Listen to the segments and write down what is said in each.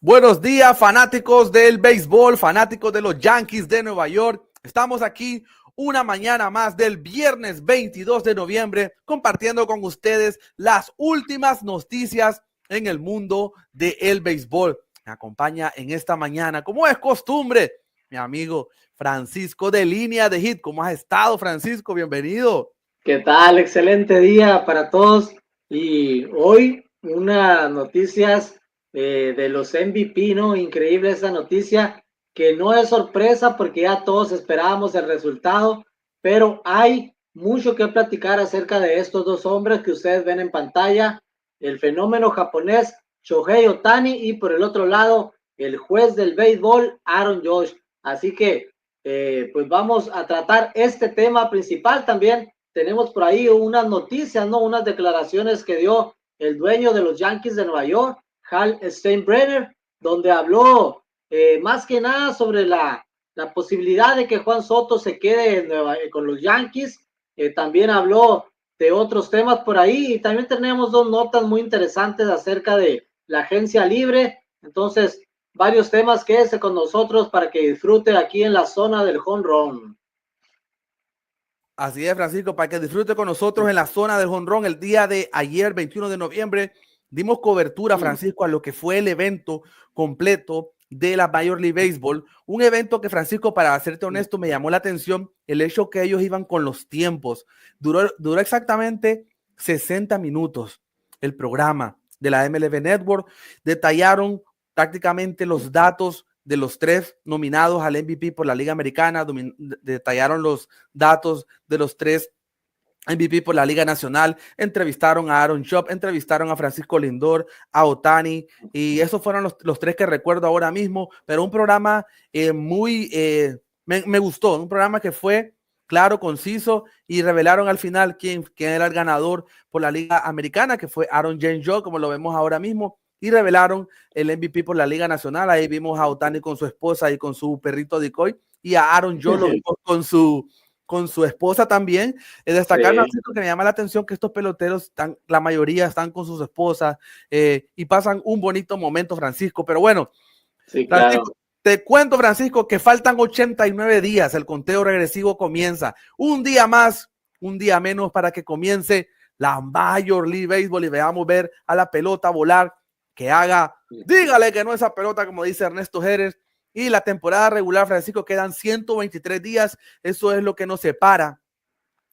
Buenos días, fanáticos del béisbol, fanáticos de los Yankees de Nueva York. Estamos aquí una mañana más del viernes 22 de noviembre compartiendo con ustedes las últimas noticias en el mundo del béisbol. Me acompaña en esta mañana, como es costumbre, mi amigo Francisco de Línea de Hit. ¿Cómo has estado, Francisco? Bienvenido. ¿Qué tal? Excelente día para todos. Y hoy unas noticias de los MVP, ¿no? Increíble esa noticia, que no es sorpresa porque ya todos esperábamos el resultado, pero hay mucho que platicar acerca de estos dos hombres que ustedes ven en pantalla, el fenómeno japonés Shohei Ohtani y por el otro lado el juez del béisbol Aaron Judge. Así que pues vamos a tratar este tema principal. También tenemos por ahí unas noticias, ¿no? Unas declaraciones que dio el dueño de los Yankees de Nueva York, Hal Steinbrenner, donde habló más que nada sobre la posibilidad de que Juan Soto se quede con los Yankees. También habló de otros temas por ahí y también tenemos dos notas muy interesantes acerca de la agencia libre. Entonces, varios temas. Quédese con nosotros para que disfrute aquí en la zona del home run. Así es, Francisco, para que disfrute con nosotros en la zona del jonrón. El día de ayer, 21 de noviembre, dimos cobertura, Francisco, a lo que fue el evento completo de la Major League Baseball. Un evento que, Francisco, para serte honesto, me llamó la atención el hecho que ellos iban con los tiempos. Duró exactamente 60 minutos el programa de la MLB Network. Detallaron prácticamente los datos de los tres nominados al MVP por la Liga Americana, detallaron los datos de los tres MVP por la Liga Nacional, entrevistaron a Aaron Judge, entrevistaron a Francisco Lindor, a Ohtani, y esos fueron los tres que recuerdo ahora mismo, pero un programa me gustó, un programa que fue claro, conciso, y revelaron al final quién era el ganador por la Liga Americana, que fue Aaron Judge, como lo vemos ahora mismo, y revelaron el MVP por la Liga Nacional. Ahí vimos a Ohtani con su esposa y con su perrito Decoy, y a Aaron Judge lo vimos con su esposa también. Destacar, sí, que me llama la atención que estos peloteros, la mayoría están con sus esposas y pasan un bonito momento, Francisco. Pero bueno, sí, Francisco, claro. te cuento, Francisco, que faltan 89 días, el conteo regresivo comienza. Un día más, un día menos para que comience la Major League Baseball y veamos ver a la pelota volar, que haga, dígale que no esa pelota, como dice Ernesto Jerez. Y la temporada regular, Francisco, quedan 123 días, eso es lo que nos separa.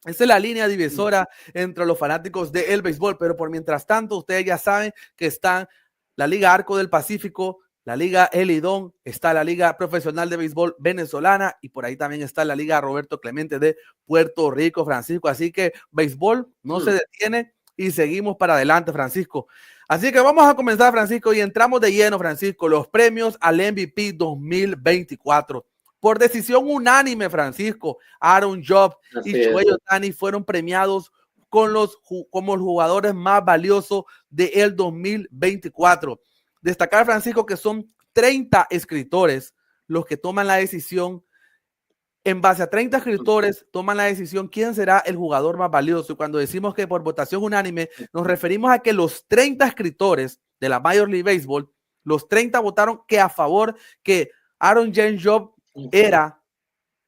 Esa es la línea divisora entre los fanáticos del béisbol, pero por mientras tanto, ustedes ya saben que están la Liga Arco del Pacífico, la Liga Elidón, está la Liga Profesional de Béisbol Venezolana y por ahí también está la Liga Roberto Clemente de Puerto Rico, Francisco. Así que béisbol no se detiene y seguimos para adelante, Francisco. Así que vamos a comenzar, Francisco, y entramos de lleno, Francisco, los premios al MVP 2024. Por decisión unánime, Francisco, Aaron Judge y Shohei Ohtani fueron premiados como los jugadores más valiosos del 2024. Destacar, Francisco, que son 30 escritores los que toman la decisión. En base a 30 escritores toman la decisión quién será el jugador más valioso. Y cuando decimos que por votación unánime, nos referimos a que los 30 escritores de la Major League Baseball, los 30 votaron que a favor que Aaron Judge era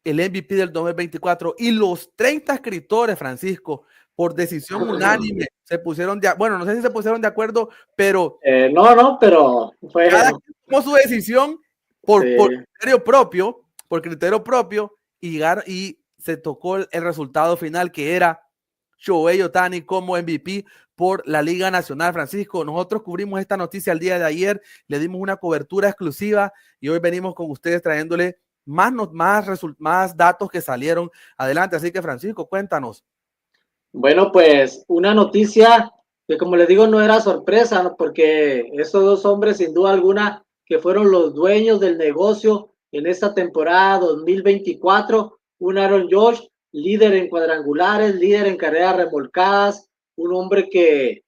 el MVP del 2024 y los 30 escritores, Francisco, por decisión unánime, se pusieron bueno, no sé si se pusieron de acuerdo, pero pero fue cada quien tomó su decisión por criterio propio y se tocó el resultado final que era Shohei Ohtani como MVP por la Liga Nacional. Francisco, nosotros cubrimos esta noticia el día de ayer, le dimos una cobertura exclusiva y hoy venimos con ustedes trayéndole más datos que salieron adelante. Así que, Francisco, cuéntanos. Bueno, pues una noticia que, como les digo, no era sorpresa, ¿no? Porque esos dos hombres, sin duda alguna, que fueron los dueños del negocio en esta temporada 2024, un Aaron Judge, líder en cuadrangulares, líder en carreras remolcadas, un hombre que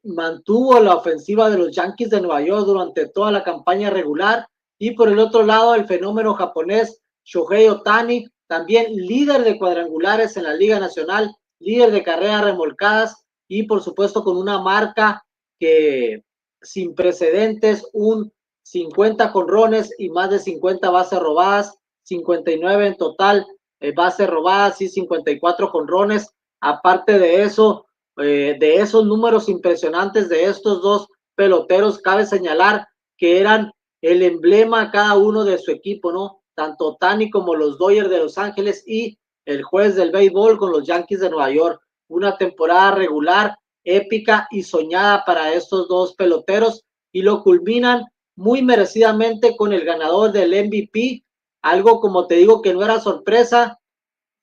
mantuvo la ofensiva de los Yankees de Nueva York durante toda la campaña regular, y por el otro lado el fenómeno japonés Shohei Ohtani, también líder de cuadrangulares en la Liga Nacional, líder de carreras remolcadas y por supuesto con una marca que sin precedentes, un 50 jonrones y más de 50 bases robadas, 59 en total bases robadas y 54 jonrones. Aparte de eso, de esos números impresionantes de estos dos peloteros, cabe señalar que eran el emblema cada uno de su equipo, ¿no? Tanto Ohtani como los Dodgers de Los Ángeles y el juez del béisbol con los Yankees de Nueva York. Una temporada regular, épica y soñada para estos dos peloteros, y lo culminan muy merecidamente con el ganador del MVP, algo como te digo que no era sorpresa.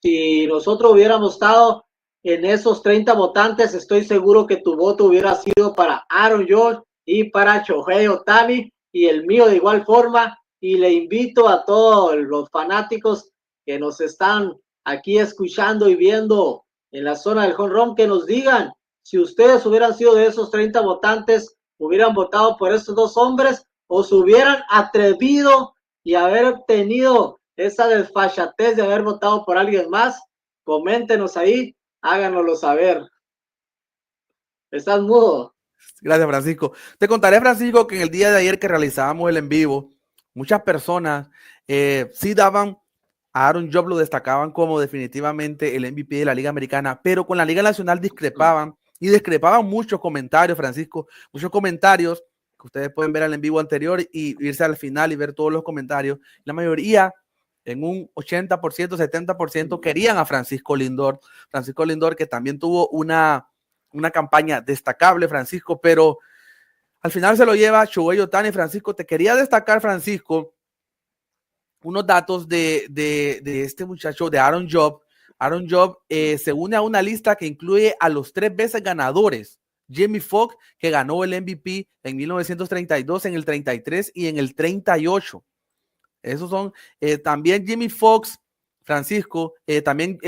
Si nosotros hubiéramos estado en esos 30 votantes, estoy seguro que tu voto hubiera sido para Aaron Judge y para Shohei Ohtani, y el mío de igual forma. Y le invito a todos los fanáticos que nos están aquí escuchando y viendo en la zona del home run, que nos digan si ustedes hubieran sido de esos 30 votantes, hubieran votado por estos dos hombres o se hubieran atrevido y haber tenido esa desfachatez de haber votado por alguien más. Coméntenos ahí, háganoslo saber. ¿Estás mudo? Gracias, Francisco. Te contaré, Francisco, que en el día de ayer que realizábamos el en vivo, muchas personas sí daban a Aaron Judge, lo destacaban como definitivamente el MVP de la Liga Americana, pero con la Liga Nacional discrepaban y discrepaban muchos comentarios, Francisco, muchos comentarios que ustedes pueden ver al en vivo anterior y irse al final y ver todos los comentarios. La mayoría, en un 80%, 70%, querían a Francisco Lindor. Francisco Lindor, que también tuvo una campaña destacable, Francisco, pero al final se lo lleva Shohei Ohtani. Francisco, te quería destacar, Francisco, unos datos de este muchacho, de Aaron Judge. Aaron Judge se une a una lista que incluye a los 3 veces ganadores. Jimmy Foxx, que ganó el MVP en 1932, en el 33 y en el 38. Esos son también Jimmy Foxx, Francisco. También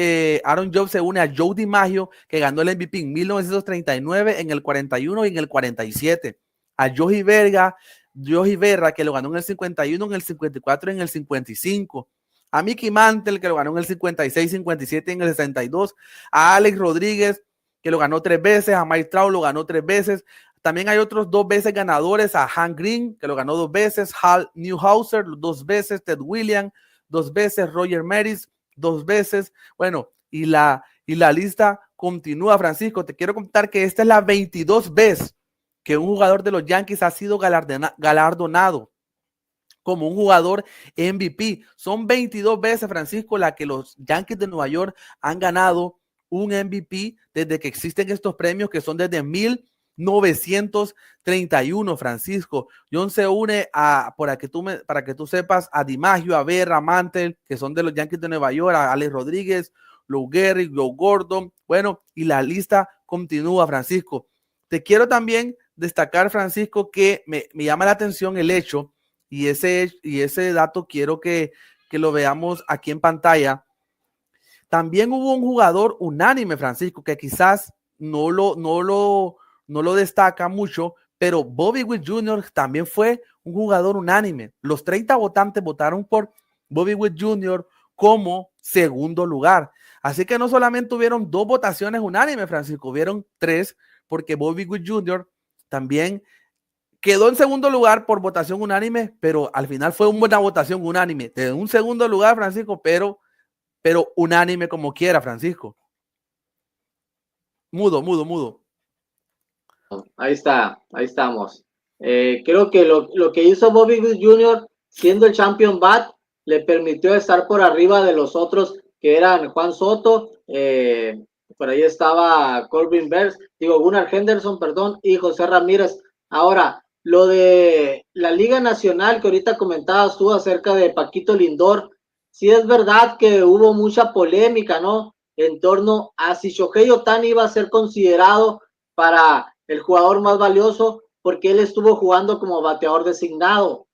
Aaron Judge se une a Joe DiMaggio, que ganó el MVP en 1939, en el 41 y en el 47. A Yogi Berra, que lo ganó en el 51, en el 54 y en el 55. A Mickey Mantle, que lo ganó en el 56, 57 y en el 62. A Alex Rodríguez, que lo ganó 3 veces. A Mike Trout lo ganó 3 veces. También hay otros 2 veces ganadores, a Hank Green, que lo ganó 2 veces, Hal Newhouser 2 veces, Ted Williams 2 veces, Roger Maris 2 veces. Bueno, y la lista continúa, Francisco. Te quiero contar que esta es la 22 vez que un jugador de los Yankees ha sido galardonado como un jugador MVP. Son 22 veces, Francisco, la que los Yankees de Nueva York han ganado un MVP desde que existen estos premios, que son desde 1931, Francisco. John se une para que tú sepas, a DiMaggio, a Berra, a Mantle, que son de los Yankees de Nueva York, a Alex Rodríguez, Lou Gehrig, Joe Gordon. Bueno, y la lista continúa, Francisco. Te quiero también destacar, Francisco, que me llama la atención el hecho, y ese dato quiero que lo veamos aquí en pantalla. También hubo un jugador unánime, Francisco, que quizás no lo destaca mucho, pero Bobby Witt Jr. también fue un jugador unánime. Los 30 votantes votaron por Bobby Witt Jr. como segundo lugar. Así que no solamente hubieron 2 votaciones unánimes, Francisco, hubieron 3, porque Bobby Witt Jr. también quedó en segundo lugar por votación unánime, pero al final fue una votación unánime. De un segundo lugar, Francisco, pero unánime como quiera, Francisco. Mudo. Ahí está, ahí estamos. Creo que lo que hizo Bobby Witt Jr. siendo el champion bat le permitió estar por arriba de los otros, que eran Juan Soto, por ahí estaba Corbin Burns, Gunnar Henderson, perdón, y José Ramírez. Ahora, lo de la Liga Nacional que ahorita comentabas tú acerca de Paquito Lindor, sí es verdad que hubo mucha polémica, ¿no? En torno a si Shohei Ohtani iba a ser considerado para el jugador más valioso, porque él estuvo jugando como bateador designado.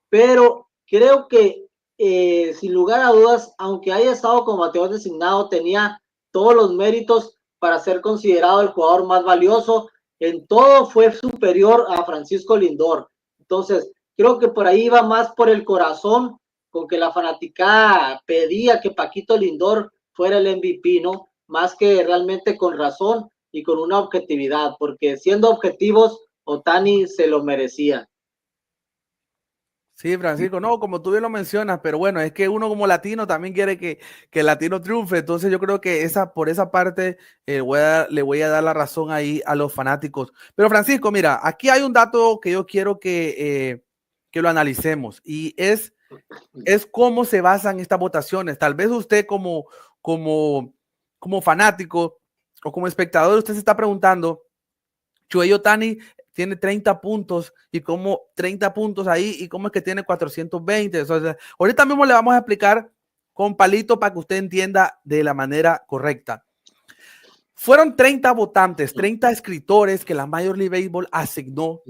Pero creo que sin lugar a dudas, aunque haya estado como bateador designado, tenía todos los méritos para ser considerado el jugador más valioso. En todo fue superior a Francisco Lindor. Entonces, creo que por ahí iba más por el corazón, con que la fanaticada pedía que Paquito Lindor fuera el MVP, ¿no? Más que realmente con razón y con una objetividad, porque siendo objetivos, Ohtani se lo merecía. Sí, Francisco, no, como tú bien lo mencionas, pero bueno, es que uno como latino también quiere que el latino triunfe, entonces yo creo que por esa parte le voy a dar la razón ahí a los fanáticos. Pero Francisco, mira, aquí hay un dato que yo quiero que lo analicemos y es cómo se basan estas votaciones. Tal vez usted como, como fanático o como espectador, usted se está preguntando, Shohei Ohtani tiene 30 puntos y como 30 puntos ahí y cómo es que tiene 420. O sea, ahorita mismo le vamos a explicar con palito para que usted entienda de la manera correcta. Fueron 30 votantes, 30 escritores que la Major League Baseball asignó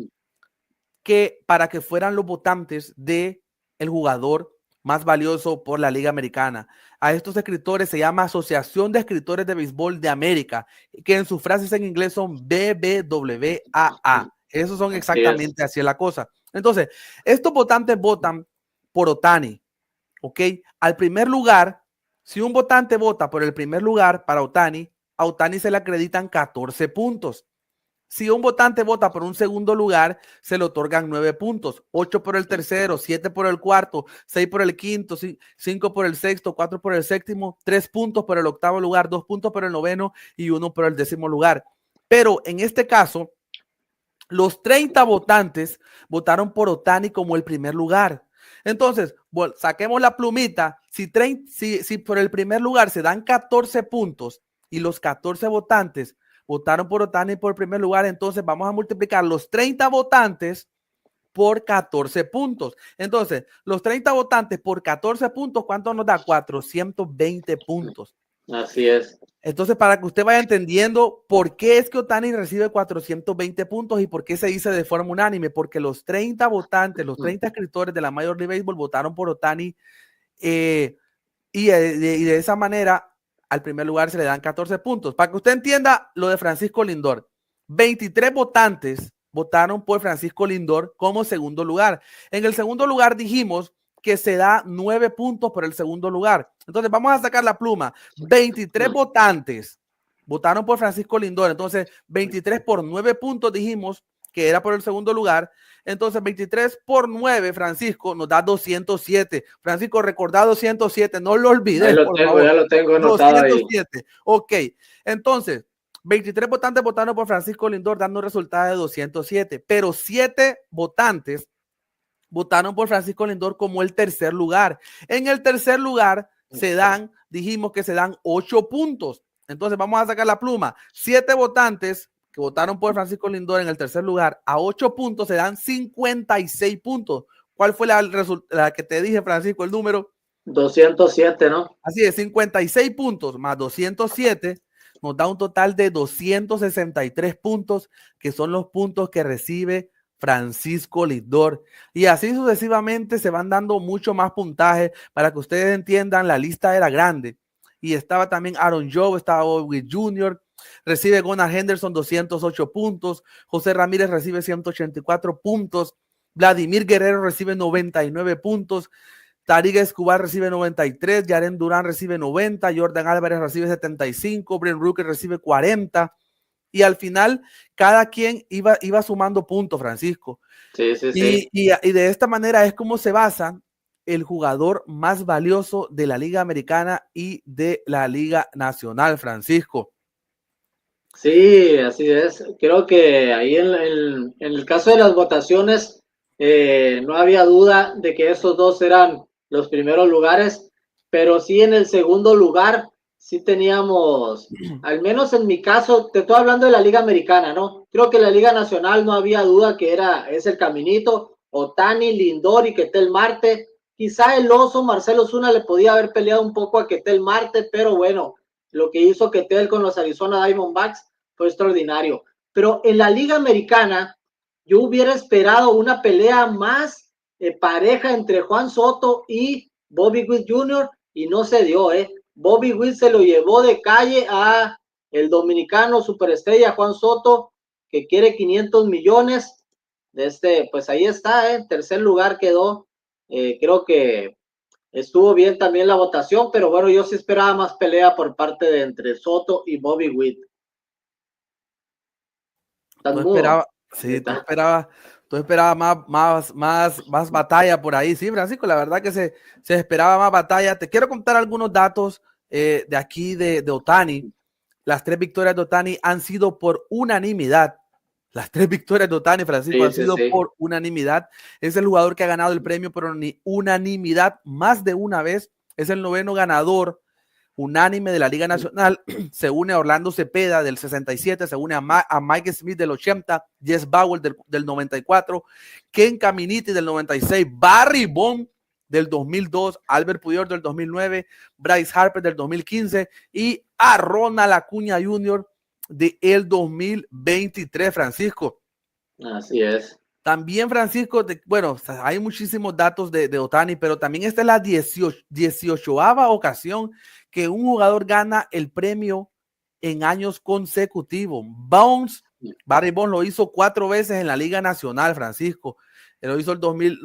para que fueran los votantes de el jugador más valioso por la Liga Americana. A estos escritores se llama Asociación de Escritores de Béisbol de América, que en sus frases en inglés son BBWAA. Esos son exactamente así es la cosa. Entonces, estos votantes votan por Ohtani, ¿ok? Al primer lugar, si un votante vota por el primer lugar para Ohtani, a Ohtani se le acreditan 14 puntos. Si un votante vota por un segundo lugar, se le otorgan 9 puntos, 8 por el tercero, 7 por el cuarto, 6 por el quinto, 5 por el sexto, 4 por el séptimo, 3 puntos por el octavo lugar, 2 puntos por el noveno y 1 por el décimo lugar. Pero en este caso, los 30 votantes votaron por Ohtani como el primer lugar. Entonces, saquemos la plumita. Si por el primer lugar se dan 14 puntos y los 14 votantes votaron por Ohtani por primer lugar, entonces vamos a multiplicar los 30 votantes por 14 puntos. Entonces, los 30 votantes por 14 puntos, ¿cuánto nos da? 420 puntos. Así es. Entonces, para que usted vaya entendiendo por qué es que Ohtani recibe 420 puntos y por qué se dice de forma unánime, porque los 30 votantes, los 30 escritores de la Major League Baseball votaron por Ohtani y de esa manera al primer lugar se le dan 14 puntos. Para que usted entienda lo de Francisco Lindor, 23 votantes votaron por Francisco Lindor como segundo lugar. En el segundo lugar dijimos que se da 9 puntos por el segundo lugar. Entonces vamos a sacar la pluma. 23 votantes votaron por Francisco Lindor. Entonces 23 por 9 puntos dijimos que era por el segundo lugar. Entonces 23 por 9, Francisco, nos da 207. Francisco, recordá 207, no lo olvides, por favor. Ya lo tengo anotado 207. Ahí. Ok, entonces 23 votantes votaron por Francisco Lindor, dando un resultado de 207, pero 7 votantes votaron por Francisco Lindor como el tercer lugar. En el tercer lugar dijimos que se dan 8 puntos. Entonces vamos a sacar la pluma. 7 votantes que votaron por Francisco Lindor en el tercer lugar a 8 puntos se dan 56 puntos. ¿Cuál fue la que te dije, Francisco, el número? 207, ¿no? Así es, 56 puntos más 207 nos da un total de 263 puntos, que son los puntos que recibe Francisco Lindor. Y así sucesivamente se van dando mucho más puntaje para que ustedes entiendan, la lista era grande. Y estaba también Aaron Joe, estaba Bobby Jr., recibe Gunnar Henderson 208 puntos, José Ramírez recibe 184 puntos, Vladimir Guerrero recibe 99 puntos, Tarik Escobar recibe 93, Yaren Durán recibe 90, Jordan Álvarez recibe 75, Brent Rooker recibe 40, y al final cada quien iba sumando puntos, Francisco. Sí. Y de esta manera es como se basa el jugador más valioso de la Liga Americana y de la Liga Nacional, Francisco. Sí, así es. Creo que ahí en el caso de las votaciones no había duda de que esos dos eran los primeros lugares, pero sí en el segundo lugar sí teníamos, al menos en mi caso, te estoy hablando de la Liga Americana, ¿no? Creo que la Liga Nacional no había duda que es el caminito, Ohtani, Lindor y Ketel Marte. Quizá el oso Marcell Ozuna le podía haber peleado un poco a Ketel Marte, pero bueno, lo que hizo Ketel con los Arizona Diamondbacks fue extraordinario. Pero en la Liga Americana, yo hubiera esperado una pelea más pareja entre Juan Soto y Bobby Witt Jr. y no se dio, Bobby Witt se lo llevó de calle a el dominicano superestrella Juan Soto, que quiere 500 millones. Pues ahí está, en tercer lugar quedó. Creo que estuvo bien también la votación, pero bueno, yo sí esperaba más pelea por parte de entre Soto y Bobby Witt. Tú esperabas, sí, Tú esperabas más batalla por ahí. Sí, Francisco, la verdad que se esperaba más batalla. Te quiero contar algunos datos de aquí de Ohtani. Las 3 victorias de Ohtani han sido por unanimidad. Las 3 victorias de Ohtani, Francisco, han sido por unanimidad. Es el jugador que ha ganado el premio por unanimidad más de una vez. Es el 9º ganador unánime de la Liga Nacional. Se une a Orlando Cepeda del 67, se une a Mike Smith del 80, Jess Bauer del 94, Ken Caminiti del 96, Barry Bonds del 2002, Albert Pujols del 2009, Bryce Harper del 2015 y a Ronald Acuña Jr. del 2023, Francisco. Así es. También, Francisco, bueno, hay muchísimos datos de Ohtani, pero también esta es la 18ª ocasión que un jugador gana el premio en años consecutivos. Barry Bonds lo hizo 4 veces en la Liga Nacional, Francisco. Lo hizo el 2000,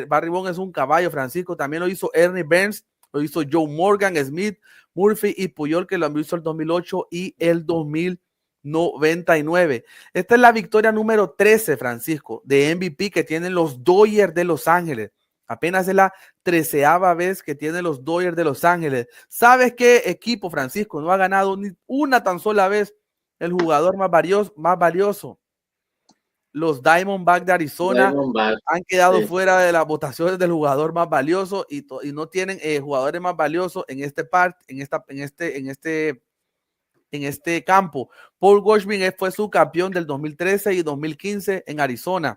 Barry Bonds es un caballo, Francisco. También lo hizo Ernie Burns, lo hizo Joe Morgan, Smith, Murphy y Pujols, que lo hizo el 2008 y el 2099. Esta es la victoria número 13, Francisco, de MVP que tienen los Dodgers de Los Ángeles. Apenas es la 13ª vez que tienen los Dodgers de Los Ángeles. ¿Sabes qué equipo, Francisco, no ha ganado ni una tan sola vez el jugador más valioso? Los Diamondbacks de Arizona han quedado fuera de las votaciones del jugador más valioso y no tienen jugadores más valiosos en este campo. Paul Goldschmidt fue subcampeón del 2013 y 2015 en Arizona.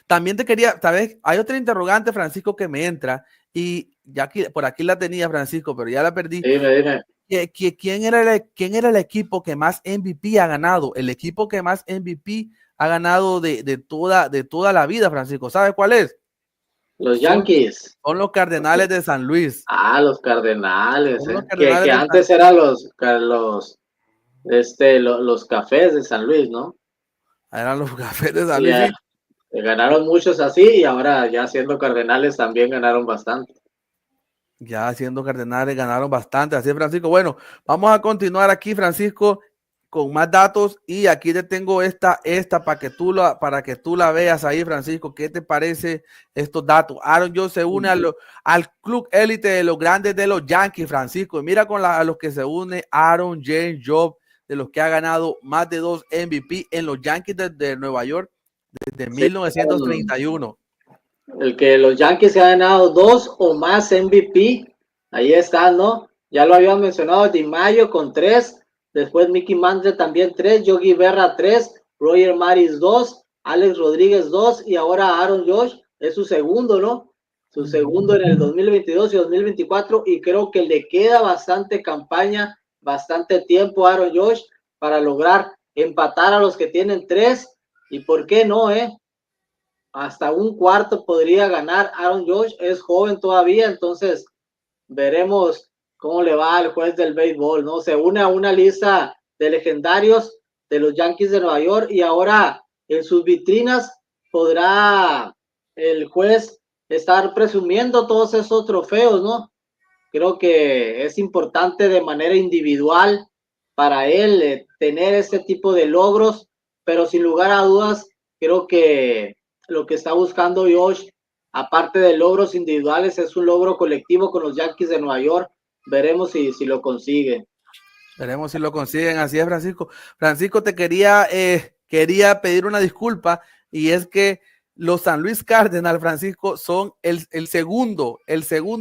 También te quería, ¿sabes? Hay otra interrogante, Francisco, que me entra y ya por aquí la tenía, Francisco, pero ya la perdí. Dime. ¿Quién era el equipo que más MVP ha ganado? El equipo que más MVP ha ganado de toda la vida, Francisco. ¿Sabes cuál es? Los Yankees. Son los Cardenales de San Luis. Los Cardenales. Que antes eran los Cafés de San Luis, ¿no? Eran los Cafés de San Luis. Sí. Ganaron muchos así y ahora ya siendo Cardenales también ganaron bastante. Ya siendo Cardenales ganaron bastante. Así es, Francisco. Bueno, vamos a continuar aquí, Francisco, con más datos y aquí te tengo esta para que tú la veas ahí, Francisco. ¿Qué te parece estos datos? Aaron Judge se une al club élite de los grandes de los Yankees, Francisco. Y mira a los que se une Aaron Judge, de los que ha ganado más de 2 MVP en los Yankees de Nueva York desde 1931. El que los Yankees se han ganado 2 o más MVP, ahí está, ¿no? Ya lo habíamos mencionado, DiMaggio con 3. Después Mickey Mantle también 3, Yogi Berra 3, Roger Maris 2, Alex Rodríguez 2 y ahora Aaron Judge es su segundo, ¿no? Su segundo en el 2022 y 2024 y creo que le queda bastante campaña, bastante tiempo a Aaron Judge para lograr empatar a los que tienen 3 y por qué no, hasta un cuarto podría ganar Aaron Judge, es joven todavía, entonces veremos cómo le va al juez del béisbol, ¿no? Se une a una lista de legendarios de los Yankees de Nueva York y ahora en sus vitrinas podrá el juez estar presumiendo todos esos trofeos, ¿no? Creo que es importante de manera individual para él tener este tipo de logros, pero sin lugar a dudas, creo que lo que está buscando Josh, aparte de logros individuales, es un logro colectivo con los Yankees de Nueva York. Veremos si lo consiguen. Veremos si lo consiguen. Así es, Francisco. Francisco, te quería pedir una disculpa y es que los San Luis Cardinals, Francisco, son el segundo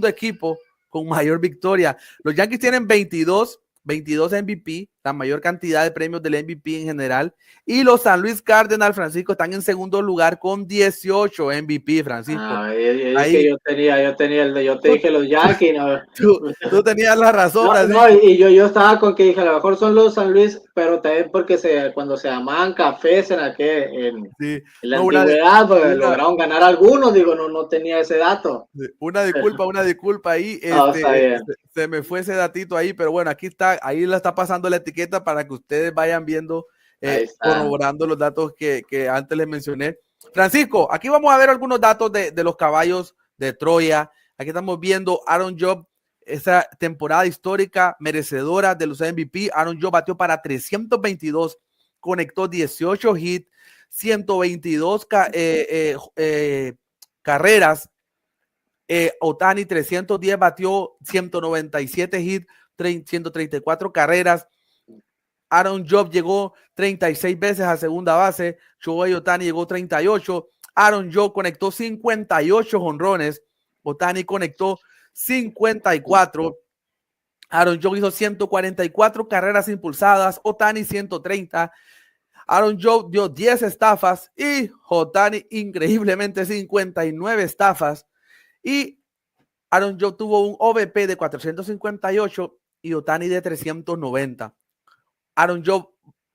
equipo con mayor victoria. Los Yankees tienen 22 MVP, la mayor cantidad de premios del MVP en general, y los San Luis Cardinals, Francisco, están en segundo lugar con 18 MVP, Francisco. Ahí, yo te dije los Yankees. ¿No? Tú tenías la razón, Francisco. No, y yo estaba con que dije, a lo mejor son los San Luis, pero también porque cuando se llamaban cafés en la antigüedad, pues lograron ganar algunos, digo, no tenía ese dato. Una disculpa ahí, se me fue ese datito ahí, pero bueno, aquí está, ahí la está pasando la etiqueta para que ustedes vayan viendo, corroborando los datos que antes les mencioné. Francisco, aquí vamos a ver algunos datos de los caballos de Troya. Aquí estamos viendo Aaron Judge, esa temporada histórica merecedora de los MVP. Aaron Judge batió para 322, conectó 18 hits, 122 carreras. Ohtani 310 batió, 197 hits, 134 carreras. Aaron Judge llegó 36 veces a segunda base. Shohei Ohtani llegó 38. Aaron Judge conectó 58 jonrones. Ohtani conectó 54. Aaron Judge hizo 144 carreras impulsadas. Ohtani 130. Aaron Judge dio 10 estafas y Ohtani increíblemente 59 estafas. Y Aaron Judge tuvo un OVP de 458 y Ohtani de 390. Aaron Judge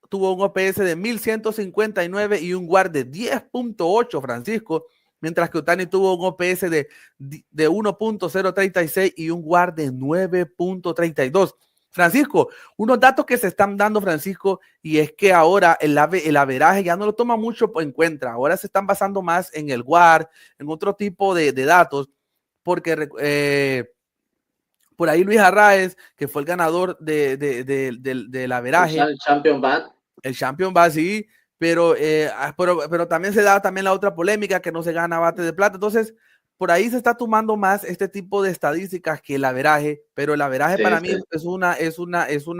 tuvo un OPS de 1159 y un WAR de 10.8, Francisco, mientras que Ohtani tuvo un OPS de 1.036 y un WAR de 9.32. Francisco, unos datos que se están dando, Francisco, y es que ahora el averaje ya no lo toma mucho en cuenta. Ahora se están basando más en el WAR, en otro tipo de datos, porque por ahí Luis Arraez, que fue el ganador del averaje. El Champion Bat. El Champion Bat, sí, pero también se da también la otra polémica que no se gana bate de plata. Entonces, por ahí se está tomando más este tipo de estadísticas que el averaje, pero el averaje para mí es una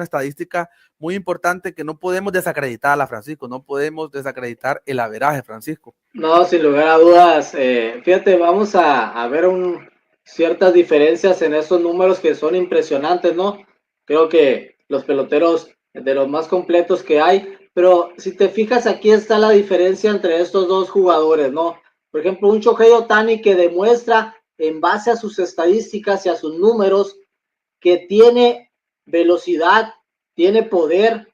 estadística muy importante que no podemos desacreditarla, Francisco. No podemos desacreditar el averaje, Francisco. No, sin lugar a dudas. Fíjate, vamos a ver ciertas diferencias en esos números que son impresionantes, ¿no? Creo que los peloteros de los más completos que hay, pero si te fijas, aquí está la diferencia entre estos dos jugadores, ¿no? Por ejemplo, un Shohei Ohtani que demuestra en base a sus estadísticas y a sus números que tiene velocidad, tiene poder,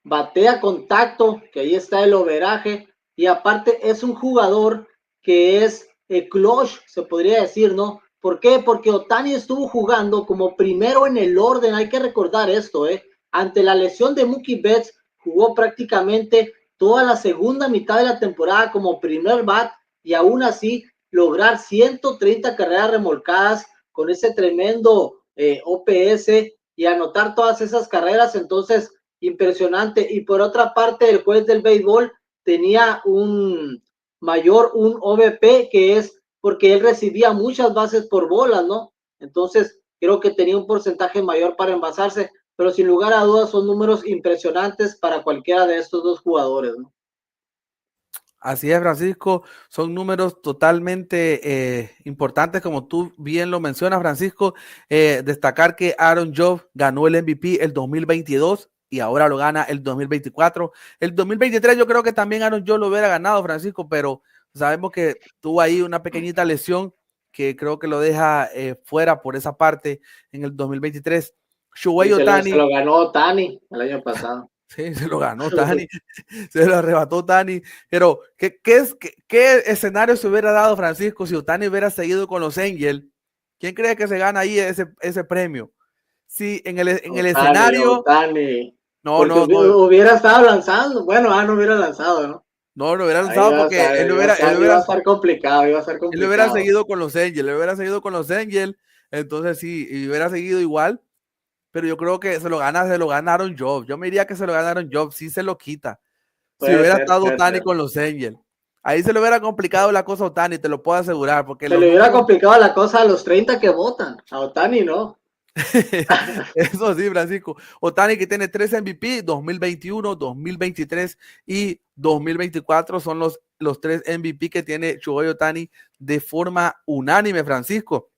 batea contacto, que ahí está el overaje, y aparte es un jugador que es clutch, se podría decir, ¿no? ¿Por qué? Porque Ohtani estuvo jugando como primero en el orden, hay que recordar esto, ante la lesión de Mookie Betts, jugó prácticamente toda la segunda mitad de la temporada como primer bat, y aún así lograr 130 carreras remolcadas con ese tremendo OPS y anotar todas esas carreras. Entonces, impresionante. Y por otra parte, el juez del béisbol tenía un OVP, que es porque él recibía muchas bases por bolas, ¿no? Entonces, creo que tenía un porcentaje mayor para envasarse, pero sin lugar a dudas son números impresionantes para cualquiera de estos dos jugadores, ¿no? Así es, Francisco, son números totalmente importantes, como tú bien lo mencionas, Francisco. Destacar que Aaron Judge ganó el MVP el 2022 y ahora lo gana el 2024. El 2023 yo creo que también Aaron Judge lo hubiera ganado, Francisco, pero sabemos que tuvo ahí una pequeñita lesión que creo que lo deja fuera por esa parte en el 2023. Shohei Ohtani. Se lo ganó Ohtani el año pasado. Sí, se lo ganó Ohtani, se lo arrebató Ohtani, pero ¿qué escenario se hubiera dado, Francisco, si Ohtani hubiera seguido con los Angels? ¿Quién cree que se gana ahí ese premio? Sí, en el escenario. Ohtani. No, hubiera estado lanzando. Bueno, no hubiera lanzado, ¿no? No hubiera lanzado porque él iba a estar complicado, Él hubiera seguido con los Angels, entonces sí, y hubiera seguido igual. Pero yo creo que se lo ganaron Judge. Yo me diría que se lo ganaron Judge, sí se lo quita. Si hubiera estado Ohtani con los Angels. Ahí se le hubiera complicado la cosa a Ohtani, te lo puedo asegurar. Porque se le hubiera complicado la cosa a los 30 que votan. A Ohtani no. Eso sí, Francisco. Ohtani, que tiene 3 MVP, 2021, 2023 y 2024 son los 3 MVP que tiene Shohei Ohtani de forma unánime, Francisco.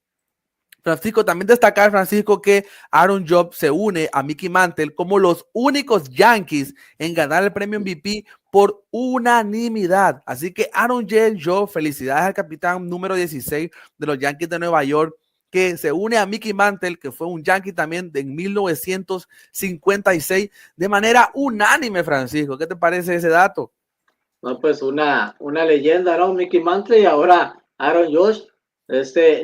Francisco, también destacar, Francisco, que Aaron Judge se une a Mickey Mantle como los únicos Yankees en ganar el premio MVP por unanimidad. Así que Aaron Judge, felicidades al capitán número 16 de los Yankees de Nueva York, que se une a Mickey Mantle, que fue un Yankee también en 1956, de manera unánime, Francisco. ¿Qué te parece ese dato? No, pues una leyenda, ¿no? Mickey Mantle y ahora Aaron Judge.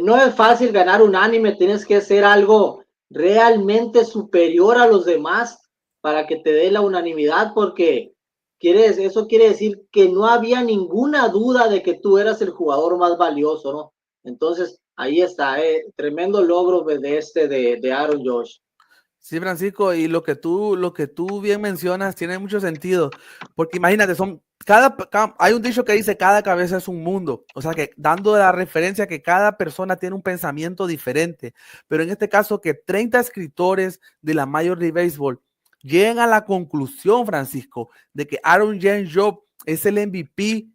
No es fácil ganar unánime, tienes que hacer algo realmente superior a los demás para que te dé la unanimidad, porque eso quiere decir que no había ninguna duda de que tú eras el jugador más valioso, ¿no? Entonces, ahí está, tremendo logro de Aaron Judge. Sí, Francisco, y lo que tú bien mencionas tiene mucho sentido, porque imagínate, hay un dicho que dice cada cabeza es un mundo, o sea que dando la referencia que cada persona tiene un pensamiento diferente, pero en este caso que 30 escritores de la Major League Baseball lleguen a la conclusión, Francisco, de que Aaron Judge Job es el MVP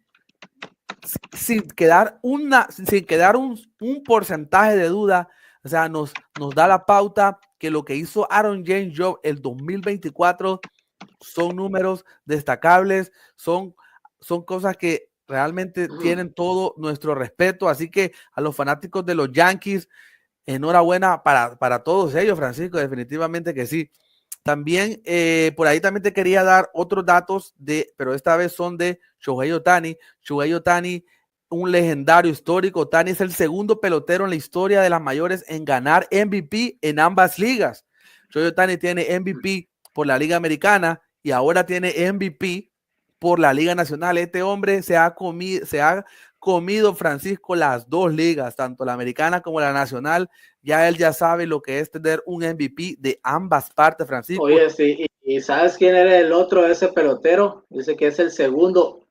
sin quedar un porcentaje de duda, o sea, nos da la pauta que lo que hizo Aaron Judge Job el 2024 son números destacables, son cosas que realmente tienen todo nuestro respeto. Así que a los fanáticos de los Yankees, enhorabuena para todos ellos, Francisco, definitivamente que sí. También por ahí también te quería dar otros datos pero esta vez son de Shohei Ohtani. Shohei Ohtani, un legendario histórico. Ohtani es el segundo pelotero en la historia de las mayores en ganar MVP en ambas ligas. Shohei Ohtani tiene MVP por la Liga Americana y ahora tiene MVP por la Liga Nacional. Este hombre se ha comido, Francisco, las dos ligas, tanto la americana como la nacional. Ya él ya sabe lo que es tener un MVP de ambas partes, Francisco. Oye, sí, y ¿sabes quién era el otro de ese pelotero? Dice que es el segundo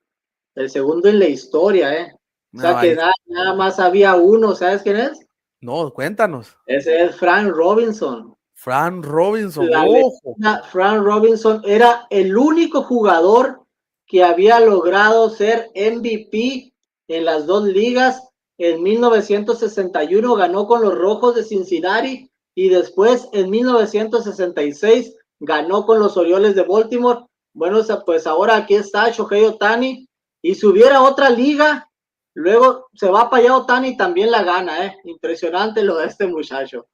en la historia, ¿eh? O sea, que nada más había uno, ¿sabes quién es? No, cuéntanos. Ese es Frank Robinson. Frank Robinson, ojo. Frank Robinson era el único jugador que había logrado ser MVP en las dos ligas. En 1961 ganó con los Rojos de Cincinnati y después en 1966 ganó con los Orioles de Baltimore. Bueno, pues ahora aquí está Shohei Ohtani, y si hubiera otra liga, luego se va para allá Ohtani y también la gana, ¿eh? Impresionante lo de este muchacho.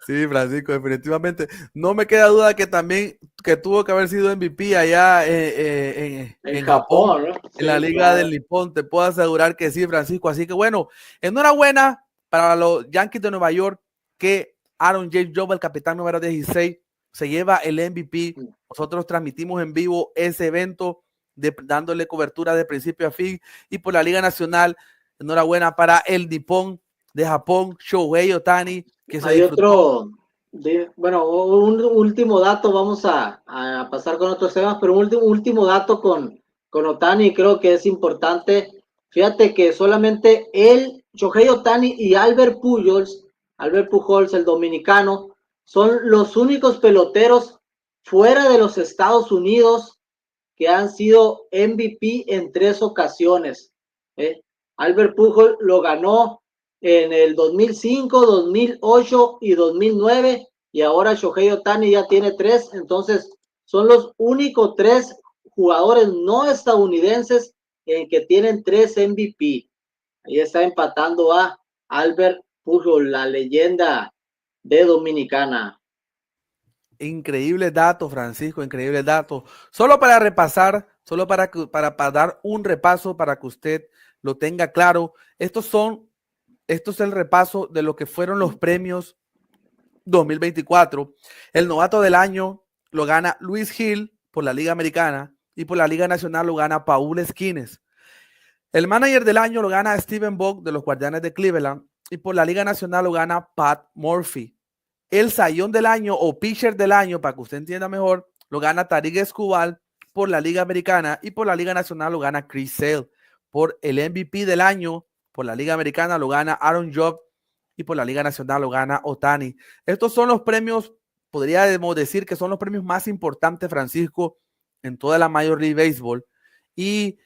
Sí, Francisco, definitivamente. No me queda duda que también que tuvo que haber sido MVP allá en Japón, ¿no? Sí, en la Liga del Nippon. Te puedo asegurar que sí, Francisco. Así que bueno, enhorabuena para los Yankees de Nueva York, que Aaron Judge Job, el capitán número 16, se lleva el MVP. Nosotros transmitimos en vivo ese evento, dándole cobertura de principio a fin. Y por la Liga Nacional, enhorabuena para el Nippon de Japón, Shohei Ohtani. Hay otro, bueno, un último dato, vamos a pasar con otros temas, pero un último dato con Ohtani, creo que es importante. Fíjate que solamente él, Shohei Ohtani y Albert Pujols, el dominicano, son los únicos peloteros fuera de los Estados Unidos que han sido MVP en 3 ocasiones. Albert Pujols lo ganó en el 2005, 2008 y 2009, y ahora Shohei Ohtani ya tiene 3, entonces son los únicos 3 jugadores no estadounidenses que tienen 3 MVP. Ahí está empatando a Albert Pujols, la leyenda de Dominicana. Increíble dato, Francisco, increíble dato. Solo para repasar, solo para dar un repaso para que usted lo tenga claro. Esto es el repaso de lo que fueron los premios 2024. El novato del año lo gana Luis Gil por la Liga Americana y por la Liga Nacional lo gana Paul Esquines. El manager del año lo gana Steven Vogt de los Guardianes de Cleveland y por la Liga Nacional lo gana Pat Murphy. El sayón del año o pitcher del año, para que usted entienda mejor, lo gana Tarik Escobar por la Liga Americana y por la Liga Nacional lo gana Chris Sale. Por el MVP del año, por la Liga Americana lo gana Aaron Judge y por la Liga Nacional lo gana Ohtani. Estos son los premios, podríamos decir que son los premios más importantes, Francisco, en toda la Major League Baseball. Y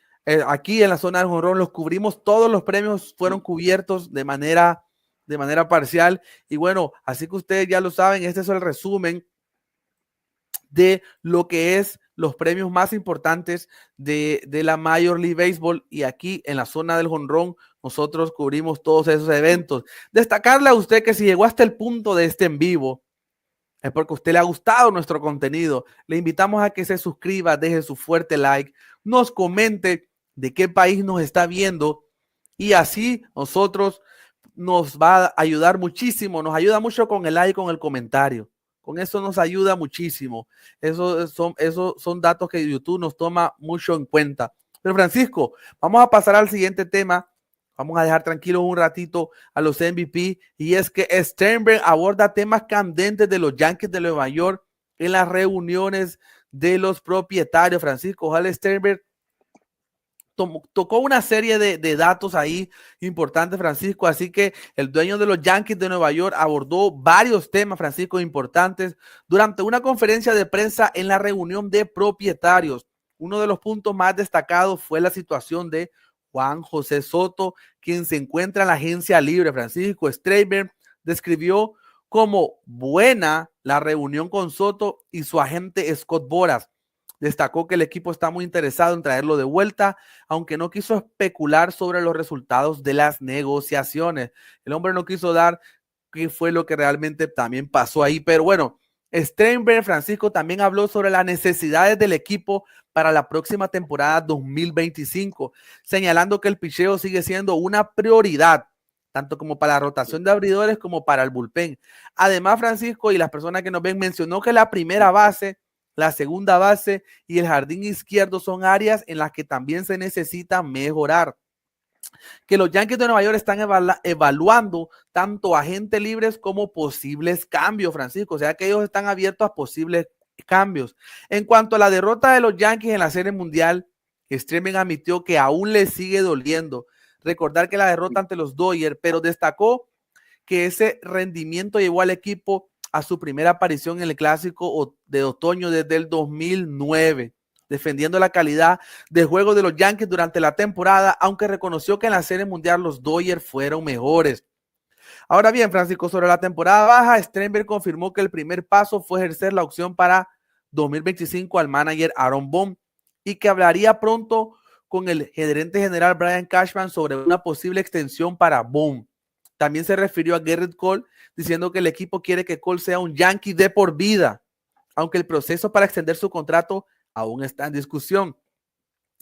aquí en la zona del jonrón los cubrimos, todos los premios fueron cubiertos de manera parcial. Y bueno, así que ustedes ya lo saben, este es el resumen de lo que es los premios más importantes de la Major League Baseball, y aquí en la zona del jonrón nosotros cubrimos todos esos eventos. Destacarle a usted que si llegó hasta el punto de este en vivo es porque a usted le ha gustado nuestro contenido. Le invitamos a que se suscriba, deje su fuerte like, nos comente de qué país nos está viendo, y así nosotros nos va a ayudar muchísimo, nos ayuda mucho con el like, con el comentario. Con eso nos ayuda muchísimo. Esos son datos que YouTube nos toma mucho en cuenta. Pero Francisco, vamos a pasar al siguiente tema. Vamos a dejar tranquilos un ratito a los MVP, y es que Sternberg aborda temas candentes de los Yankees de Nueva York en las reuniones de los propietarios. Francisco, Hal Sternberg tocó una serie de datos ahí importantes, Francisco, así que el dueño de los Yankees de Nueva York abordó varios temas, Francisco, importantes durante una conferencia de prensa en la reunión de propietarios. Uno de los puntos más destacados fue la situación de Juan José Soto, quien se encuentra en la agencia libre. Francisco Sternberg describió como buena la reunión con Soto y su agente Scott Boras. Destacó que el equipo está muy interesado en traerlo de vuelta, aunque no quiso especular sobre los resultados de las negociaciones. El hombre no quiso dar qué fue lo que realmente también pasó ahí. Pero bueno, Sternberg, Francisco, también habló sobre las necesidades del equipo para la próxima temporada 2025, señalando que el picheo sigue siendo una prioridad, tanto como para la rotación de abridores como para el bullpen. Además, Francisco, y las personas que nos ven, mencionó que la primera base, la segunda base y el jardín izquierdo son áreas en las que también se necesita mejorar. Que los Yankees de Nueva York están evaluando tanto agentes libres como posibles cambios, Francisco. O sea que ellos están abiertos a posibles cambios. En cuanto a la derrota de los Yankees en la Serie Mundial, Sternberg admitió que aún le sigue doliendo recordar que la derrota ante los Dodgers, pero destacó que ese rendimiento llevó al equipo a su primera aparición en el Clásico de otoño desde el 2009, defendiendo la calidad de juego de los Yankees durante la temporada, aunque reconoció que en la Serie Mundial los Dodgers fueron mejores. Ahora bien, Francisco, sobre la temporada baja, Sternberg confirmó que el primer paso fue ejercer la opción para 2025 al manager Aaron Boone y que hablaría pronto con el gerente general Brian Cashman sobre una posible extensión para Boone. También se refirió a Gerrit Cole, diciendo que el equipo quiere que Cole sea un Yankee de por vida, aunque el proceso para extender su contrato aún está en discusión.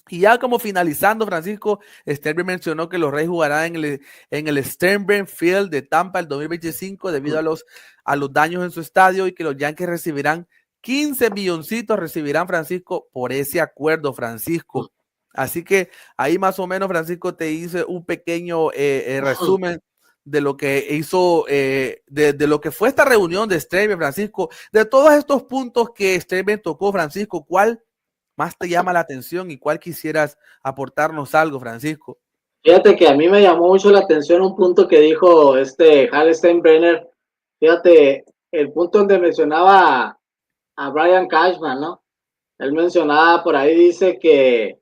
Y ya como finalizando, Francisco, Sternberg mencionó que los Reyes jugarán en el Sternberg Field de Tampa el 2025 debido a los daños en su estadio, y que los Yankees recibirán 15 milloncitos, recibirán, Francisco, por ese acuerdo, Francisco. Así que ahí más o menos, Francisco, te hice un pequeño resumen de lo que hizo, de lo que fue esta reunión de Sternberg, Francisco. De todos estos puntos que Sternberg tocó, Francisco, ¿cuál más te llama la atención y cuál quisieras aportarnos algo, Francisco? Fíjate que a mí me llamó mucho la atención un punto que dijo Hal Steinbrenner. Fíjate, el punto donde mencionaba a Brian Cashman, ¿no? Él mencionaba por ahí, dice que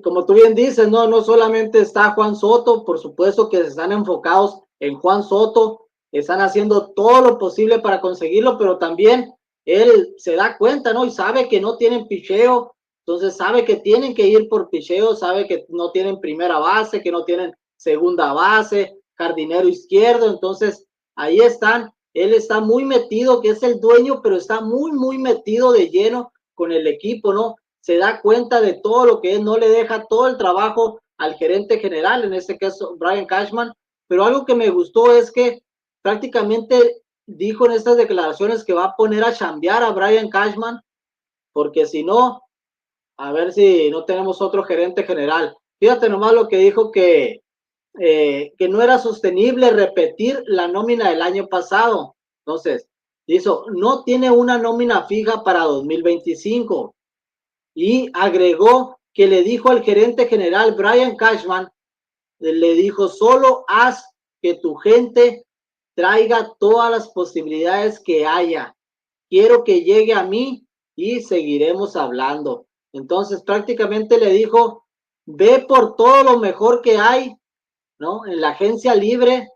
como tú bien dices, no solamente está Juan Soto, por supuesto que están enfocados en Juan Soto, están haciendo todo lo posible para conseguirlo, pero también él se da cuenta, ¿no? Y sabe que no tienen picheo, entonces sabe que tienen que ir por picheo, sabe que no tienen primera base, que no tienen segunda base, jardinero izquierdo, entonces ahí están, él está muy metido, que es el dueño, pero está muy metido de lleno con el equipo, ¿no? Se da cuenta de todo lo que es, no le deja todo el trabajo al gerente general, en este caso Brian Cashman, pero algo que me gustó es que prácticamente dijo en estas declaraciones que va a poner a chambear a Brian Cashman, porque si no, a ver si no tenemos otro gerente general. Fíjate nomás lo que dijo, que no era sostenible repetir la nómina del año pasado. Entonces, dijo, no tiene una nómina fija para 2025. Y agregó que le dijo al gerente general Brian Cashman, le dijo, solo haz que tu gente traiga todas las posibilidades que haya. Quiero que llegue a mí y seguiremos hablando. Entonces prácticamente le dijo, ve por todo lo mejor que hay, ¿no? En la agencia libre,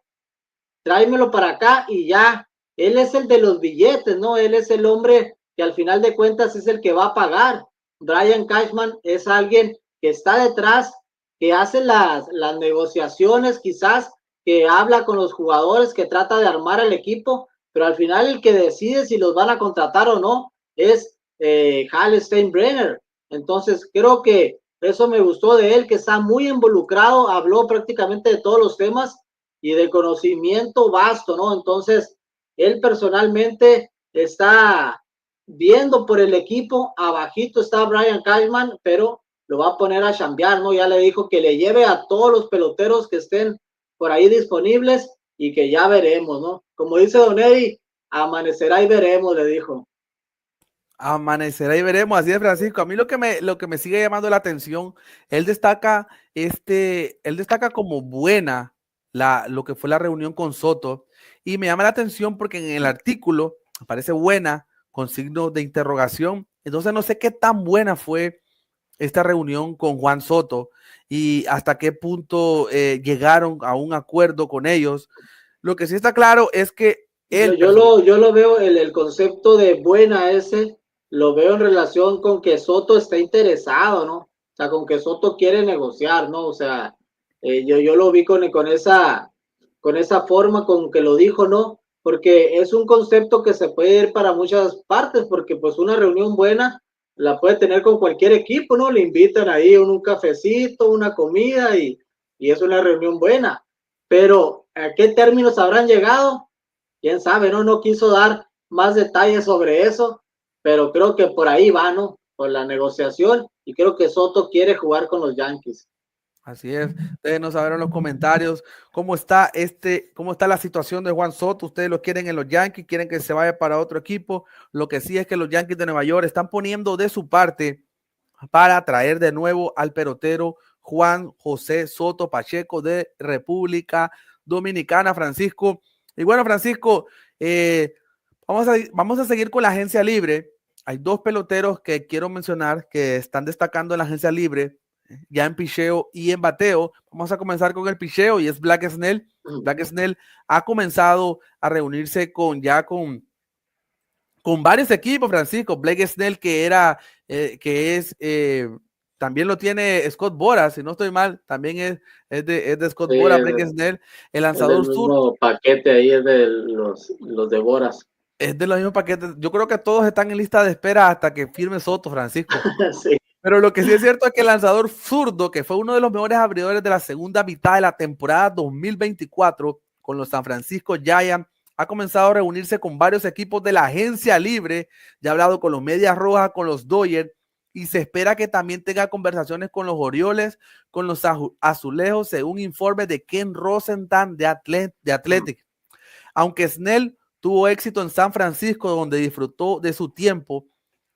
tráemelo para acá y ya. Él es el de los billetes, ¿no? Él es el hombre que al final de cuentas es el que va a pagar. Brian Cashman es alguien que está detrás, que hace las negociaciones, quizás, que habla con los jugadores, que trata de armar el equipo, pero al final el que decide si los van a contratar o no es Hal Steinbrenner. Entonces creo que eso me gustó de él, que está muy involucrado, habló prácticamente de todos los temas y de conocimiento vasto, ¿no? Entonces él personalmente está viendo por el equipo, abajito está Brian Cashman, pero lo va a poner a chambear, ¿no? Ya le dijo que le lleve a todos los peloteros que estén por ahí disponibles y que ya veremos, ¿no? Como dice Don Eddie, amanecerá y veremos, le dijo. Amanecerá y veremos, así es, Francisco. A mí lo que me sigue llamando la atención, él destaca, él destaca como buena lo que fue la reunión con Soto, y me llama la atención porque en el artículo aparece buena con signos de interrogación. Entonces no sé qué tan buena fue esta reunión con Juan Soto y hasta qué punto llegaron a un acuerdo con ellos. Lo que sí está claro es que él Yo lo veo, el concepto de buena ese, lo veo en relación con que Soto está interesado, ¿no? O sea, con que Soto quiere negociar, ¿no? O sea, yo lo vi con esa forma con que lo dijo, ¿no? Porque es un concepto que se puede ir para muchas partes, porque pues una reunión buena la puede tener con cualquier equipo, ¿no? Le invitan ahí un cafecito, una comida y es una reunión buena. Pero ¿a qué términos habrán llegado? Quién sabe, ¿no? No quiso dar más detalles sobre eso, pero creo que por ahí va, ¿no? Por la negociación, y creo que Soto quiere jugar con los Yankees. así es, déjenos saber en los comentarios cómo está la situación de Juan Soto. Ustedes lo quieren en los Yankees, quieren que se vaya para otro equipo. Lo que sí es que los Yankees de Nueva York están poniendo de su parte para traer de nuevo al pelotero Juan José Soto Pacheco de República Dominicana, Francisco. Y bueno, Francisco, vamos a seguir con la agencia libre. Hay dos peloteros que quiero mencionar que están destacando en la agencia libre, ya en picheo y en bateo. Vamos a comenzar con el picheo y es Blake Snell. Blake Snell ha comenzado a reunirse con varios equipos, Francisco. Blake Snell, también lo tiene Scott Boras, si no estoy mal, también es de Scott Sí, Boras, Blake Snell, el es del lanzador sur, mismo paquete ahí, es de los de Boras. es de los mismos paquetes. Yo creo que todos están en lista de espera hasta que firme Soto, Francisco. Sí. Pero lo que sí es cierto es que el lanzador zurdo, que fue uno de los mejores abridores de la segunda mitad de la temporada 2024 con los San Francisco Giants, ha comenzado a reunirse con varios equipos de la agencia libre. Ya ha hablado con los Medias Rojas, con los Dodgers, y se espera que también tenga conversaciones con los Orioles, con los Azulejos, según informes de Ken Rosenthal de Athletic. Aunque Snell tuvo éxito en San Francisco, donde disfrutó de su tiempo,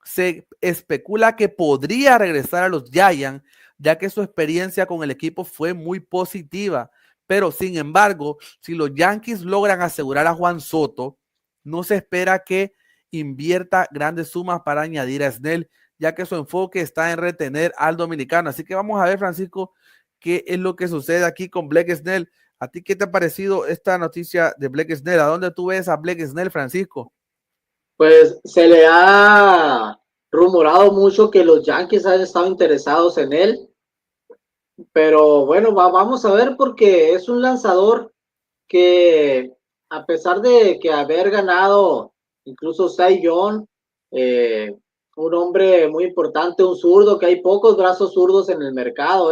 se especula que podría regresar a los Giants, ya que su experiencia con el equipo fue muy positiva. Pero, sin embargo, si los Yankees logran asegurar a Juan Soto, no se espera que invierta grandes sumas para añadir a Snell, ya que su enfoque está en retener al dominicano. Así que vamos a ver, Francisco, qué es lo que sucede aquí con Blake Snell. ¿A ti qué te ha parecido esta noticia de Blake Snell? ¿A dónde tú ves a Blake Snell, Francisco? Pues se le ha rumorado mucho que los Yankees han estado interesados en él, pero bueno, vamos a ver porque es un lanzador que a pesar de que haber ganado incluso Cy Young, un hombre muy importante, un zurdo, que hay pocos brazos zurdos en el mercado,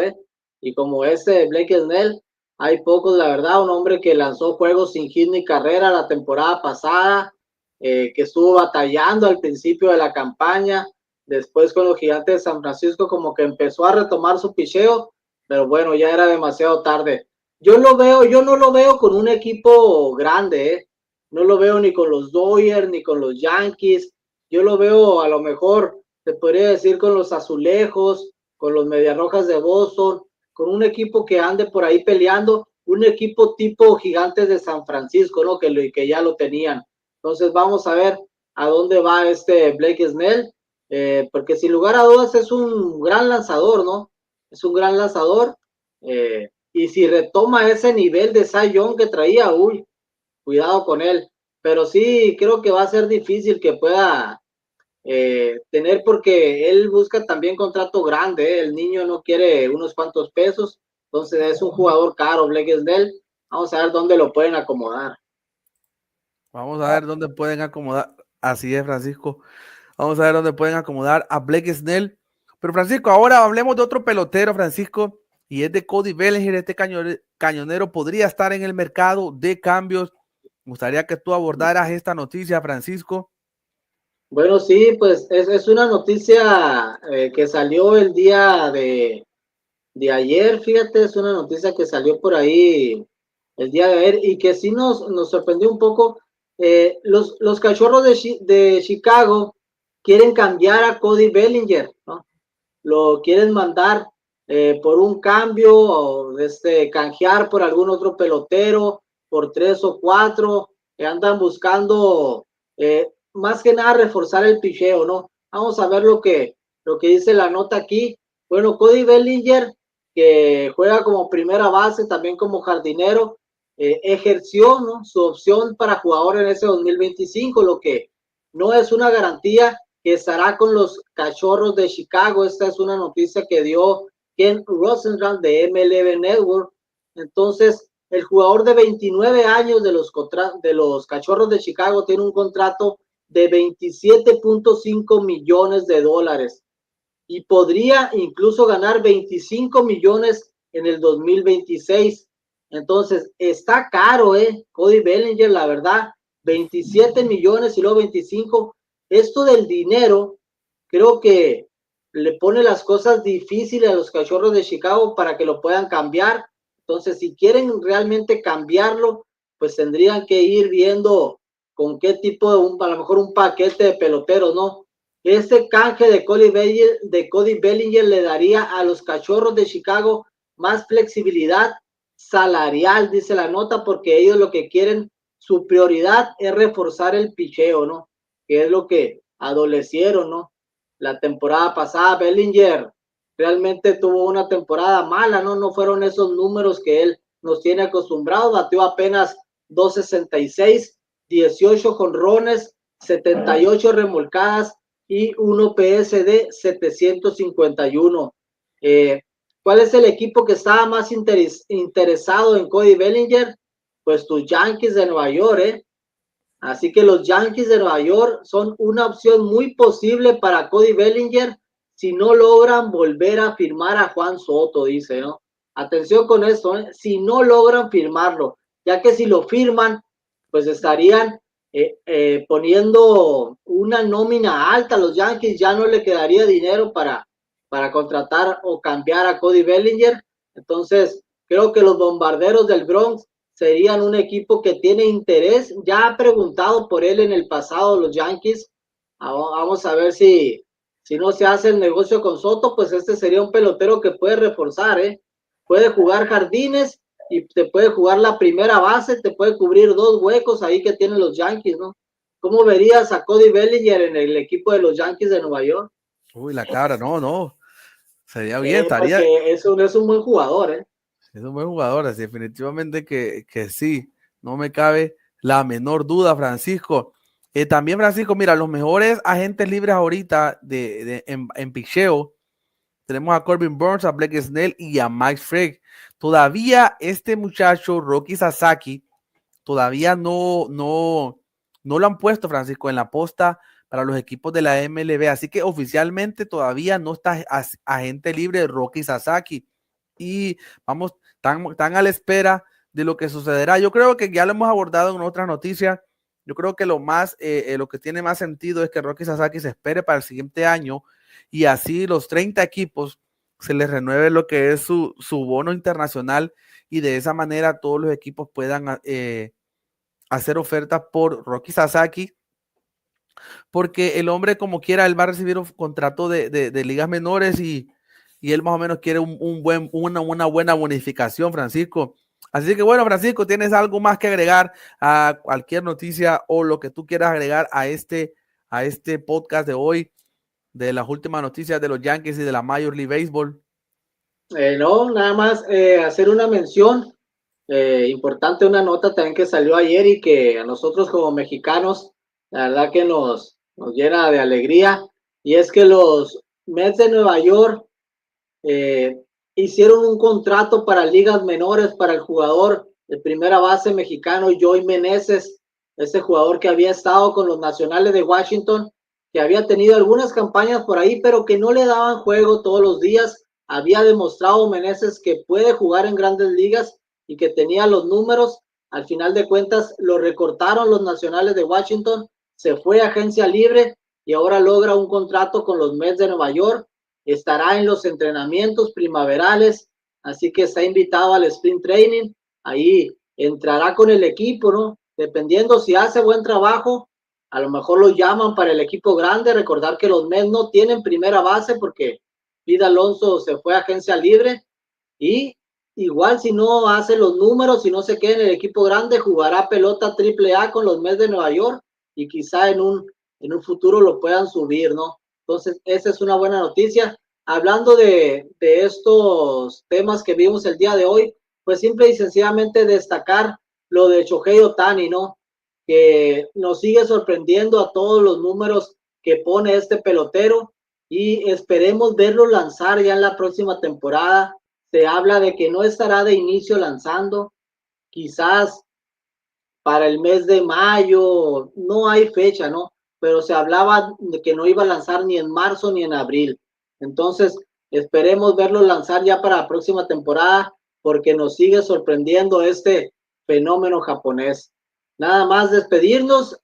y como ese Blake Snell, hay pocos, la verdad, un hombre que lanzó juegos sin hit ni carrera la temporada pasada, que estuvo batallando al principio de la campaña, después con los Gigantes de San Francisco como que empezó a retomar su picheo, pero bueno, ya era demasiado tarde. Yo no lo veo con un equipo grande, no lo veo ni con los Dodgers ni con los Yankees, yo lo veo a lo mejor, te podría decir, con los Azulejos, con los Medias Rojas de Boston, con un equipo que ande por ahí peleando, un equipo tipo Gigantes de San Francisco, ¿no? Que ya lo tenían. Entonces vamos a ver a dónde va este Blake Snell, porque sin lugar a dudas es un gran lanzador, ¿no? Es un gran lanzador. Y si retoma ese nivel de Cy Young que traía, uy, cuidado con él. Pero sí, creo que va a ser difícil que pueda tener, porque él busca también contrato grande, el niño no quiere unos cuantos pesos, entonces es un jugador caro, Blake Snell. Vamos a ver dónde lo pueden acomodar. Vamos a ver dónde pueden acomodar. Así es, Francisco. Vamos a ver dónde pueden acomodar a Blake Snell. Pero, Francisco, ahora hablemos de otro pelotero, Francisco, y es de Cody Bellinger. Este cañonero podría estar en el mercado de cambios. Me gustaría que tú abordaras esta noticia, Francisco. Bueno, sí, pues es una noticia que salió el día de ayer, fíjate, es una noticia que salió por ahí el día de ayer y que sí nos sorprendió un poco. Los cachorros de Chicago quieren cambiar a Cody Bellinger, ¿no? Lo quieren mandar por un cambio o canjear por algún otro pelotero, por 3 o 4, que andan buscando más que nada reforzar el picheo, ¿no? Vamos a ver lo que dice la nota aquí. Bueno, Cody Bellinger, que juega como primera base, también como jardinero, ejerció, ¿no?, su opción para jugador en ese 2025, lo que no es una garantía que estará con los Cachorros de Chicago. Esta es una noticia que dio Ken Rosenthal de MLB Network. Entonces, el jugador de 29 años de los Cachorros de Chicago tiene un contrato de $27.5 millones y podría incluso ganar 25 millones en el 2026. Entonces, está caro, Cody Bellinger, la verdad, 27 millones y luego 25. Esto del dinero, creo que le pone las cosas difíciles a los Cachorros de Chicago para que lo puedan cambiar. Entonces, si quieren realmente cambiarlo, pues tendrían que ir viendo con qué tipo a lo mejor un paquete de peloteros, ¿no? Este canje de Cody Bellinger le daría a los Cachorros de Chicago más flexibilidad salarial, dice la nota, porque ellos lo que quieren, su prioridad es reforzar el picheo, ¿no? Que es lo que adolecieron, ¿no? La temporada pasada, Bellinger realmente tuvo una temporada mala, ¿no? No fueron esos números que él nos tiene acostumbrados, batió apenas 266, 18 jonrones, 78 remolcadas y un OPS de 751. ¿Cuál es el equipo que estaba más interesado en Cody Bellinger? Pues tus Yankees de Nueva York, Así que los Yankees de Nueva York son una opción muy posible para Cody Bellinger si no logran volver a firmar a Juan Soto, dice, ¿no? Atención con esto, si no logran firmarlo, ya que si lo firman, pues estarían poniendo una nómina alta a los Yankees, ya no le quedaría dinero para contratar o cambiar a Cody Bellinger. Entonces, creo que los Bombarderos del Bronx serían un equipo que tiene interés. Ya ha preguntado por él en el pasado los Yankees. Vamos a ver si no se hace el negocio con Soto, pues este sería un pelotero que puede reforzar, Puede jugar jardines y te puede jugar la primera base, te puede cubrir 2 huecos ahí que tienen los Yankees, ¿no? ¿Cómo verías a Cody Bellinger en el equipo de los Yankees de Nueva York? Uy, la cabra, no. Sería bien, estaría. Porque es un buen jugador, Es un buen jugador, así, definitivamente que sí, no me cabe la menor duda, Francisco. También, Francisco, mira, los mejores agentes libres ahorita en picheo, tenemos a Corbin Burns, a Blake Snell y a Mike Frey. Todavía este muchacho, Rocky Sasaki, todavía no lo han puesto, Francisco, en la posta para los equipos de la MLB, así que oficialmente todavía no está agente libre Rocky Sasaki y vamos tan a la espera de lo que sucederá. Yo creo que ya lo hemos abordado en otras noticias. Yo creo que lo que tiene más sentido es que Rocky Sasaki se espere para el siguiente año y así los 30 equipos se les renueve lo que es su bono internacional y de esa manera todos los equipos puedan hacer ofertas por Rocky Sasaki, porque el hombre como quiera, él va a recibir un contrato de ligas menores y él más o menos quiere una buena bonificación, Francisco. Así que bueno, Francisco, ¿tienes algo más que agregar a cualquier noticia o lo que tú quieras agregar a este podcast de hoy, de las últimas noticias de los Yankees y de la Major League Baseball? No, nada más hacer una mención importante, una nota también que salió ayer y que a nosotros como mexicanos, la verdad que nos llena de alegría, y es que los Mets de Nueva York eh, hicieron un contrato para ligas menores para el jugador de primera base mexicano Joey Meneses, ese jugador que había estado con los Nacionales de Washington, que había tenido algunas campañas por ahí, pero que no le daban juego todos los días. Había demostrado Meneses que puede jugar en grandes ligas y que tenía los números. Al final de cuentas lo recortaron los Nacionales de Washington, se fue a agencia libre y ahora logra un contrato con los Mets de Nueva York. Estará en los entrenamientos primaverales, así que está invitado al sprint training. Ahí entrará con el equipo, ¿no? Dependiendo si hace buen trabajo, a lo mejor lo llaman para el equipo grande. Recordar que los Mets no tienen primera base porque Pete Alonso se fue a agencia libre, y igual si no hace los números, si no se queda en el equipo grande, jugará pelota AAA con los Mets de Nueva York y quizá en un futuro lo puedan subir, ¿no? Entonces, esa es una buena noticia. Hablando de estos temas que vimos el día de hoy, pues simple y sencillamente destacar lo de Shohei Ohtani, ¿no? Que nos sigue sorprendiendo a todos los números que pone este pelotero, y esperemos verlo lanzar ya en la próxima temporada. Se habla de que no estará de inicio lanzando, quizás para el mes de mayo, no hay fecha, ¿no? Pero se hablaba de que no iba a lanzar ni en marzo ni en abril. Entonces, esperemos verlo lanzar ya para la próxima temporada, porque nos sigue sorprendiendo este fenómeno japonés. Nada más despedirnos,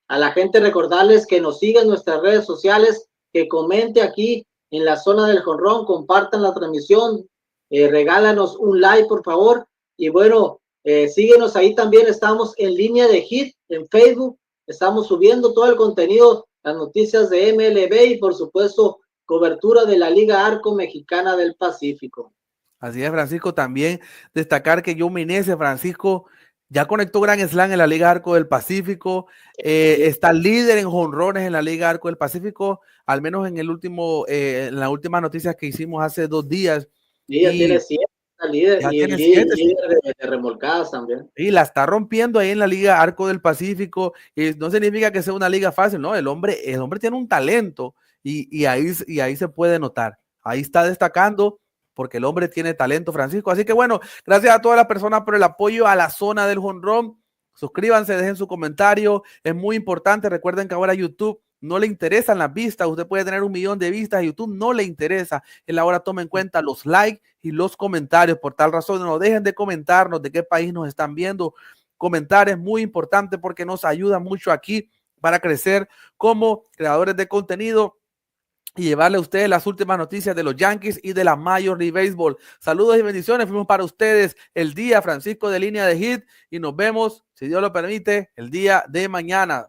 a la gente recordarles que nos sigan en nuestras redes sociales, que comente aquí en la zona del jonrón, compartan la transmisión, regálanos un like, por favor, y bueno, síguenos ahí también, estamos en Línea de Hit en Facebook, estamos subiendo todo el contenido, las noticias de MLB y por supuesto cobertura de la Liga Arco Mexicana del Pacífico. Así es, Francisco. También destacar que Joe Meneses, Francisco, ya conectó Grand Slam en la Liga Arco del Pacífico, está líder en jonrones en la Liga Arco del Pacífico, al menos en en las últimas noticias que hicimos hace 2 días. Y ya tiene 7 líder, ya y tiene líder 7 de remolcadas también. y la está rompiendo ahí en la Liga Arco del Pacífico, y no significa que sea una liga fácil, no, el hombre tiene un talento, y ahí se puede notar, ahí está destacando porque el hombre tiene talento, Francisco. Así que bueno, gracias a todas las personas por el apoyo a la zona del jonrón. Suscríbanse, dejen su comentario, es muy importante. Recuerden que ahora YouTube no le interesan las vistas, usted puede tener 1 millón de vistas, a YouTube no le interesa. Él ahora toma en cuenta los likes y los comentarios. Por tal razón, no dejen de comentarnos de qué país nos están viendo. Comentar es muy importante porque nos ayuda mucho aquí para crecer como creadores de contenido y llevarle a ustedes las últimas noticias de los Yankees y de la Major League Baseball. Saludos y bendiciones. Fuimos para ustedes el día, Francisco, de Línea de Hit, y nos vemos, si Dios lo permite, el día de mañana.